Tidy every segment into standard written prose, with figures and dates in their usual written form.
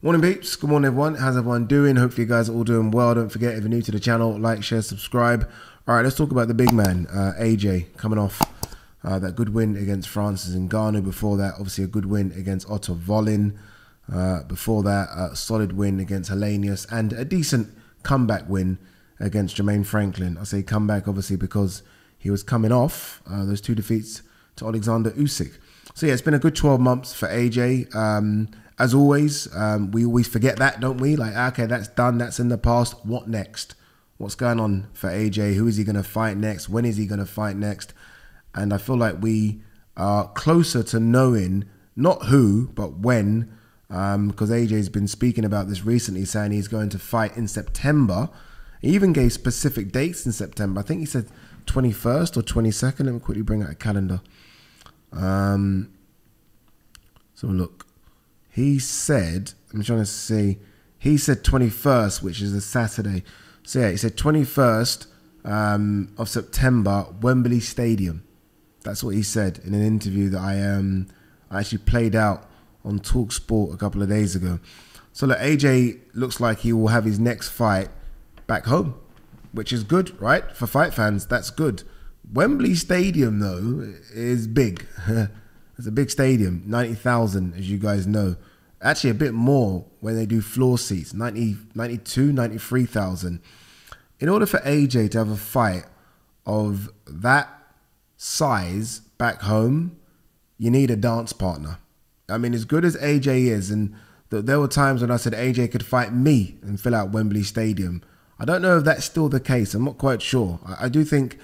Morning peeps, good morning everyone, how's everyone doing? Hopefully you guys are all doing well. Don't forget, if you're new to the channel, like, share, subscribe. Alright, let's talk about the big man, AJ, coming off that good win against Francis Ngannou. Before that, obviously a good win against Otto Wallin. Before that, a solid win against Helenius and a decent comeback win against Jermaine Franklin. I say comeback obviously because he was coming off those two defeats to Alexander Usyk. So yeah, it's been a good 12 months for AJ. As always, we always forget that, don't we? Like, okay, that's done, that's in the past. What next? What's going on for AJ? Who is he going to fight next? When is he going to fight next? And I feel like we are closer to knowing not who, but when, because AJ's been speaking about this recently, saying he's going to fight in September. He even gave specific dates in September. I think he said 21st or 22nd. Let me quickly bring out a calendar. So look. He said, I'm trying to see, he said 21st, which is a Saturday. So yeah, he said 21st of September, Wembley Stadium. That's what he said in an interview that I actually played out on talksport a couple of days ago. So look, AJ looks like he will have his next fight back home, which is good, right? For fight fans, that's good. Wembley Stadium, though, is big. It's a big stadium, 90,000, as you guys know. Actually, a bit more when they do floor seats, 92, 93,000. In order for AJ to have a fight of that size back home, you need a dance partner. I mean, as good as AJ is, and there were times when I said AJ could fight me and fill out Wembley Stadium. I don't know if that's still the case. I'm not quite sure. I do think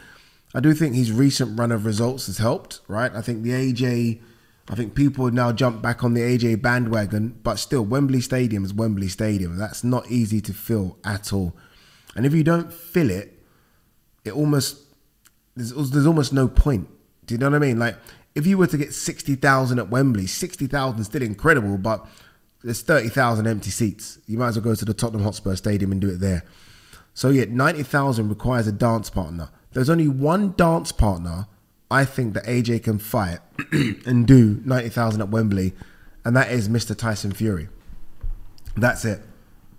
his recent run of results has helped, right? I think people have now jumped back on the AJ bandwagon, but still, Wembley Stadium is Wembley Stadium. That's not easy to fill at all. And if you don't fill it, there's almost no point. Do you know what I mean? Like, if you were to get 60,000 at Wembley, 60,000 is still incredible, but there's 30,000 empty seats. You might as well go to the Tottenham Hotspur Stadium and do it there. So yeah, 90,000 requires a dance partner. There's only one dance partner I think that AJ can fight and do 90,000 at Wembley, and that is Mr. Tyson Fury. That's it.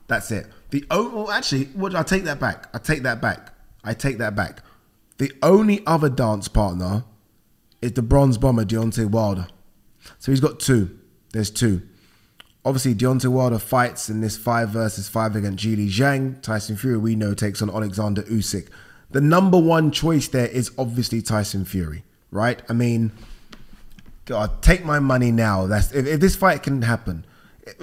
That's it. I take that back. I take that back. The only other dance partner is the bronze bomber Deontay Wilder. So he's got two. There's two. Obviously, Deontay Wilder fights in this 5 versus 5 against Zhilei Zhang. Tyson Fury, we know, takes on Alexander Usyk. The number one choice there is obviously Tyson Fury, right? I mean, God, take my money now. If this fight can happen.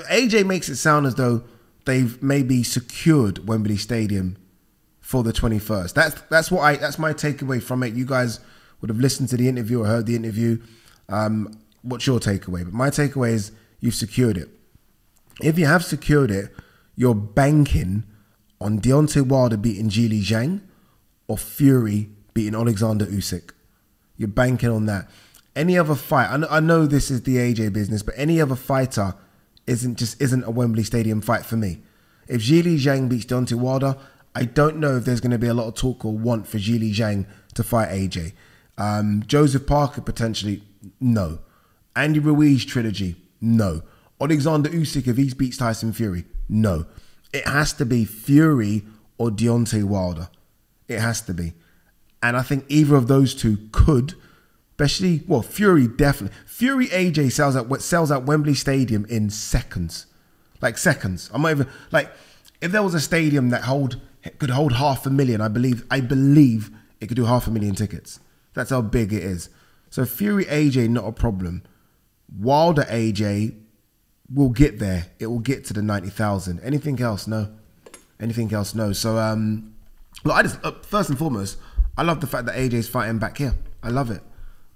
AJ makes it sound as though they've maybe secured Wembley Stadium for the 21st. That's my takeaway from it. You guys would have listened to the interview or heard the interview. What's your takeaway? But my takeaway is you've secured it. If you have secured it, you're banking on Deontay Wilder beating Zhilei Zhang or Fury beating Alexander Usyk. You're banking on that. Any other fight, I know this is the AJ business, but any other fighter isn't a Wembley Stadium fight for me. If Zhilei Zhang beats Deontay Wilder, I don't know if there's going to be a lot of talk or want for Zhilei Zhang to fight AJ. Joseph Parker, potentially, no. Andy Ruiz trilogy, no. Alexander Usyk, if he beats Tyson Fury, no. It has to be Fury or Deontay Wilder. It has to be. And I think either of those two could, especially, well, Fury definitely. Fury AJ sells out Wembley Stadium in seconds. Like seconds. I'm not even, like, if there was a stadium that could hold 500,000, I believe it could do 500,000 tickets. That's how big it is. So Fury AJ, not a problem. Wilder AJ will get there. It will get to the 90,000. Anything else? No. Anything else? No. So, look, first and foremost, I love the fact that AJ's fighting back here. I love it.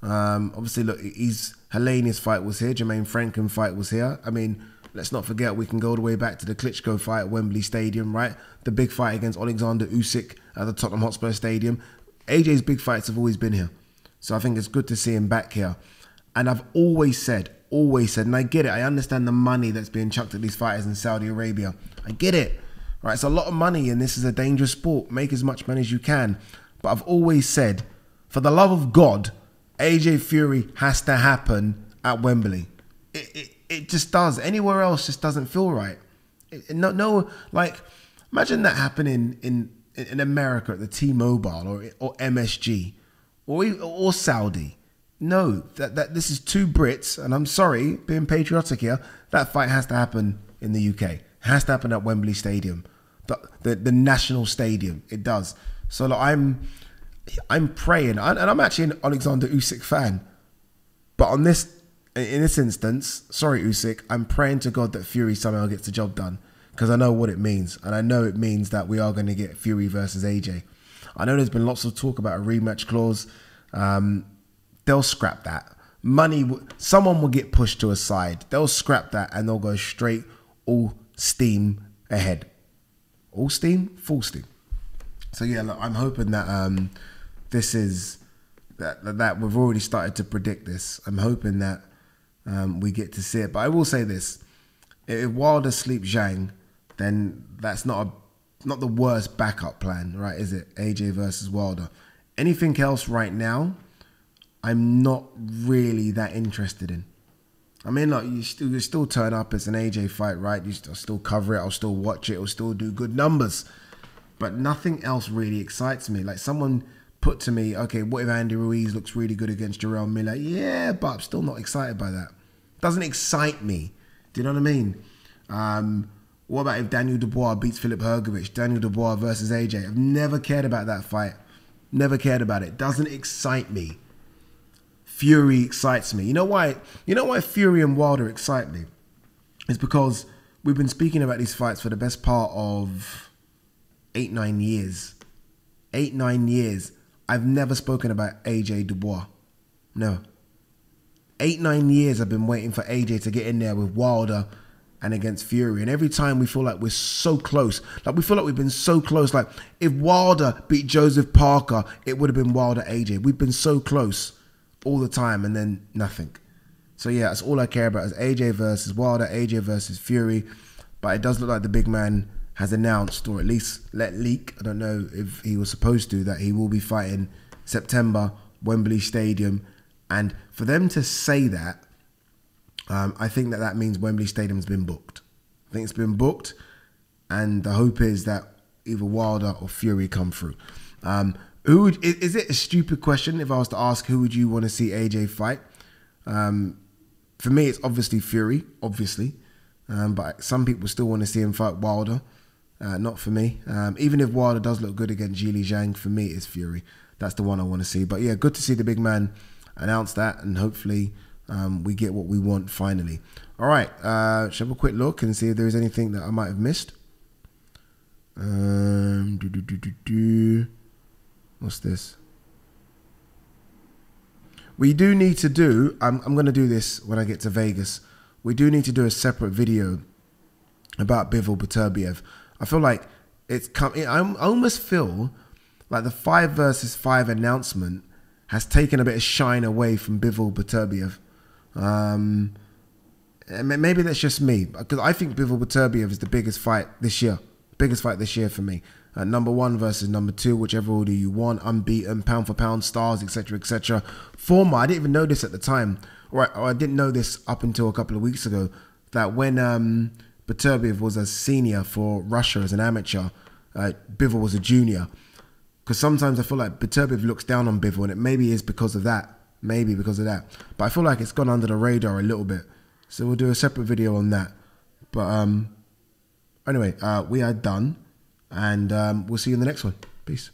Obviously, look, Helenius fight was here. Jermaine Franklin fight was here. I mean, let's not forget, we can go all the way back to the Klitschko fight at Wembley Stadium, right? The big fight against Alexander Usyk at the Tottenham Hotspur Stadium. AJ's big fights have always been here. So I think it's good to see him back here. And I've always said, and I get it. I understand the money that's being chucked at these fighters in Saudi Arabia. I get it. Right? It's a lot of money, and this is a dangerous sport. Make as much money as you can. But I've always said, for the love of God, AJ Fury has to happen at Wembley. It just does. Anywhere else just doesn't feel right. No, like imagine that happening in America at the T-Mobile or MSG or Saudi. No, that this is two Brits, and I'm sorry, being patriotic here, that fight has to happen in the UK. It has to happen at Wembley Stadium, the national stadium. It does. So like, I'm praying, and I'm actually an Alexander Usyk fan, but in this instance, sorry Usyk, I'm praying to God that Fury somehow gets the job done, because I know what it means, and I know it means that we are going to get Fury versus AJ. I know there's been lots of talk about a rematch clause. They'll scrap that. Someone will get pushed to a side. They'll scrap that and they'll go straight all steam ahead. All steam? Full steam. So yeah, look, I'm hoping that this is that we've already started to predict this. I'm hoping that we get to see it. But I will say this: if Wilder sleeps Zhang, then that's not the worst backup plan, right? Is it? AJ versus Wilder. Anything else right now, I'm not really that interested in. I mean, like you still turn up as an AJ fight, right? I'll still cover it. I'll still watch it. I'll still do good numbers. But nothing else really excites me. Like someone put to me, okay, what if Andy Ruiz looks really good against Jarrell Miller? Yeah, but I'm still not excited by that. Doesn't excite me. Do you know what I mean? What about if Daniel Dubois beats Philip Hrgovic? Daniel Dubois versus AJ. I've never cared about that fight. Never cared about it. Doesn't excite me. Fury excites me. You know why? You know why Fury and Wilder excite me? It's because we've been speaking about these fights for the best part of 8-9 years. 8-9 years. I've never spoken about AJ Dubois. No. 8-9 years I've been waiting for AJ to get in there with Wilder and against Fury. And every time we feel like we're so close. Like we feel like we've been so close. Like if Wilder beat Joseph Parker, it would have been Wilder AJ. We've been so close all the time and then nothing. So yeah, that's all I care about is AJ versus Wilder, AJ versus Fury. But it does look like the big man has announced, or at least let leak, I don't know if he was supposed to, that he will be fighting September, Wembley Stadium. And for them to say that, I think that means Wembley Stadium's been booked. I think it's been booked, and the hope is that either Wilder or Fury come through. Is it a stupid question if I was to ask who would you want to see AJ fight? For me, it's obviously Fury, obviously. But some people still want to see him fight Wilder. Not for me. Even if Wilder does look good against Zhilei Zhang, for me it's Fury. That's the one I want to see. But yeah, good to see the big man announce that, and hopefully we get what we want finally. All right, shall we have a quick look and see if there's anything that I might have missed? What's this? We do need to do, I'm going to do this when I get to Vegas. We do need to do a separate video about Bivol Beterbiev. I feel like I almost feel like the 5 versus 5 announcement has taken a bit of shine away from Bivol Beterbiev. Maybe that's just me, because I think Bivol Beterbiev is the biggest fight this year. Biggest fight this year for me. Number 1 versus number 2, whichever order you want, unbeaten, pound for pound, stars, etc., etc. Former, I didn't even know this at the time, or I didn't know this up until a couple of weeks ago, that when Beterbiev was a senior for Russia as an amateur, Bivol was a junior. Because sometimes I feel like Beterbiev looks down on Bivol, and it maybe is because of that. Maybe because of that. But I feel like it's gone under the radar a little bit. So we'll do a separate video on that. But anyway, we are done. And we'll see you in the next one. Peace.